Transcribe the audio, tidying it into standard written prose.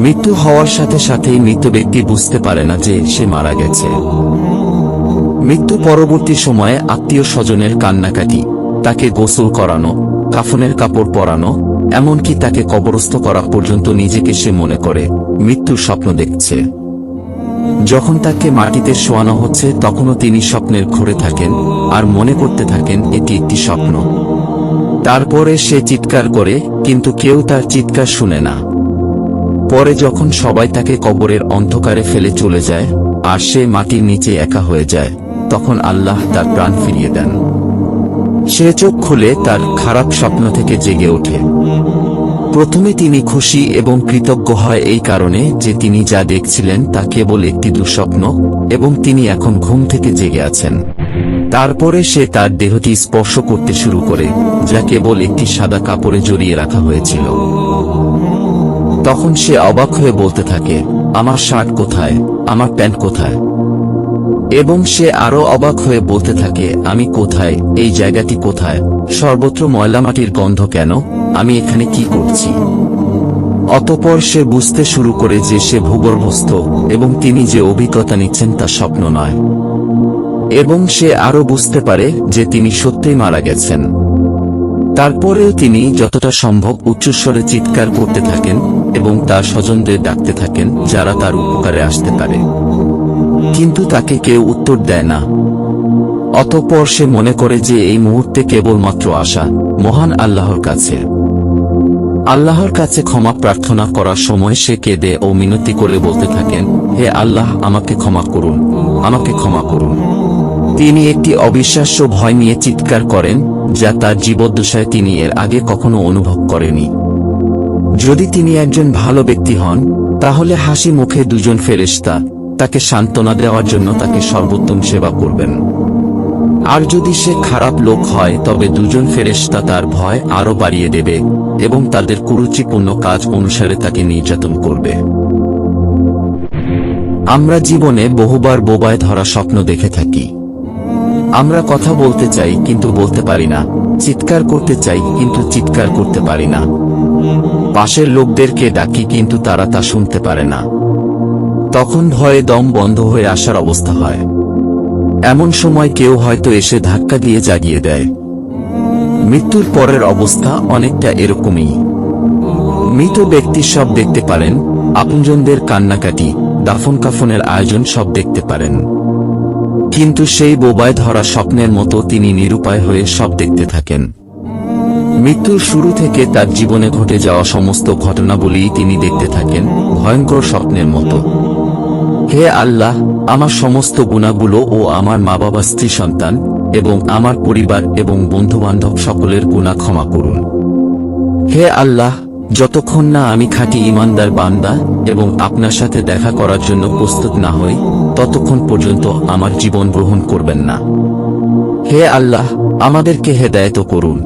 মৃত্যু হওয়ার সাথে সাথেই মৃত ব্যক্তি বুঝতে পারে না যে সে মারা গেছে। মৃত্যু পরবর্তী সময়ে আত্মীয় স্বজনের কান্নাকাটি, তাকে গোসল করানো, কাফনের কাপড় পরানো, এমনকি তাকে কবরস্থ করা পর্যন্ত নিজেকে সে মনে করে মৃত্যুর স্বপ্ন দেখছে। যখন তাকে মাটিতে শোয়ানো হচ্ছে তখনও তিনি স্বপ্নের ঘোরে থাকেন আর মনে করতে থাকেন এটি একটি স্বপ্ন। তারপরে সে চিৎকার করে, কিন্তু কেউ তার চিৎকার শুনে না। পরে যখন সবাই তাকে কবরের অন্ধকারে ফেলে চলে যায় আর সে মাটির নিচে একা হয়ে যায়, তখন আল্লাহ তার প্রাণ ফিরিয়ে দেন। সে চোখ খুলে তার খারাপ স্বপ্ন থেকে জেগে ওঠে। প্রথমে তিনি খুশি এবং কৃতজ্ঞ হয় এই কারণে যে তিনি যা দেখছিলেন তা কেবল একটি দুঃস্বপ্ন এবং তিনি এখন ঘুম থেকে জেগে আছেন। তারপরে সে তার দেহটি স্পর্শ করতে শুরু করে, যা কেবল একটি সাদা কাপড়ে জড়িয়ে রাখা হয়েছিল। তখন সে অবাক হয়ে বলতে থাকে, আমার শার্ট কোথায়, আমার প্যান্ট কোথায়? এবং সে আরো অবাক হয়ে বলতে থাকে, আমি কোথায়, এই জায়গাটি কোথায়, সর্বত্র ময়লামাটির গন্ধ কেন, আমি এখানে কি করছি? অতঃপর সে বুঝতে শুরু করে যে সে ভূগর্ভস্থ এবং তিনি যে অভিজ্ঞতা নিচ্ছেন তা স্বপ্ন নয়। এবং সে আরো বুঝতে পারে যে তিনি সত্যিই মারা গেছেন। তারপরেও তিনি যতটা সম্ভব উচ্চস্বরে চিৎকার করতে থাকেন এবং তার স্বজনদের ডাকতে থাকেন যারা তার উপকারে আসতে পারে, কিন্তু তাকে কেউ উত্তর দেয় না। অতঃপর সে মনে করে যে এই মুহূর্তে কেবলমাত্র আশা মহান আল্লাহর কাছে। আল্লাহর কাছে ক্ষমা প্রার্থনা করার সময় সে কেঁদে ও মিনতি করে বলতে থাকেন, হে আল্লাহ, আমাকে ক্ষমা করুন, আমাকে ক্ষমা করুন। তিনি একটি অবিশ্বাস্য ভয় নিয়ে চিৎকার করেন যা তার জীবদ্দশায় তিনি এর আগে কখনো অনুভব করেনি। যদি তিনি একজন ভালো ব্যক্তি হন তাহলে হাসি মুখে দুজন ফেরেশতা তাকে সান্ত্বনা দেওয়ার জন্য তাকে সর্বোত্তম সেবা করবেন। আর যদি সে খারাপ লোক হয় তবে দুজন ফেরেশতা তার ভয় আরো বাড়িয়ে দেবে এবং তাদের কুরুচিপূর্ণ কাজ অনুসারে তাকে নির্যাতন করবে। আমরা জীবনে বহুবার বোবায় ধরা স্বপ্ন দেখে থাকি। আমরা কথা বলতে চাই কিন্তু বলতে পারি না, চিৎকার করতে চাই কিন্তু চিৎকার করতে পারি না, পাশের লোকদেরকে ডাকি কিন্তু তারা তা শুনতে পারে না। তখন ভয়ে দম বন্ধ হয়ে আসার অবস্থা হয়। এমন সময় কেউ হয়তো এসে ধাক্কা দিয়ে জাগিয়ে দেয়। মৃত্যুর পরের অবস্থা অনেকটা এরকমই। মৃত ব্যক্তি সব দেখতে পারেন, আপনজনদের কান্নাকাটি, দাফন কাফনের আয়োজন সব দেখতে পারেন, কিন্তু সেই বোবায় ধরা স্বপ্নের মতো তিনি নিরুপায় হয়ে সব দেখতে থাকেন। মৃত্যুর শুরু থেকে তার জীবনে ঘটে যাওয়া সমস্ত ঘটনাবলী তিনি দেখতে থাকেন ভয়ঙ্কর স্বপ্নের মতো। হে আল্লাহ, আমার সমস্ত গুনাহগুলো ও আমার মা বাবা, স্ত্রী, সন্তান এবং আমার পরিবার এবং বন্ধুবান্ধব সকলের গুনাহ ক্ষমা করুন। হে আল্লাহ, যতক্ষণ না আমি খাঁটি ঈমানদার বান্দা এবং আপনার সাথে দেখা করার জন্য প্রস্তুত না হই ততক্ষণ পর্যন্ত আমার জীবন গ্রহণ করবেন না। হে আল্লাহ, আমাদেরকে হেদায়েত করুন।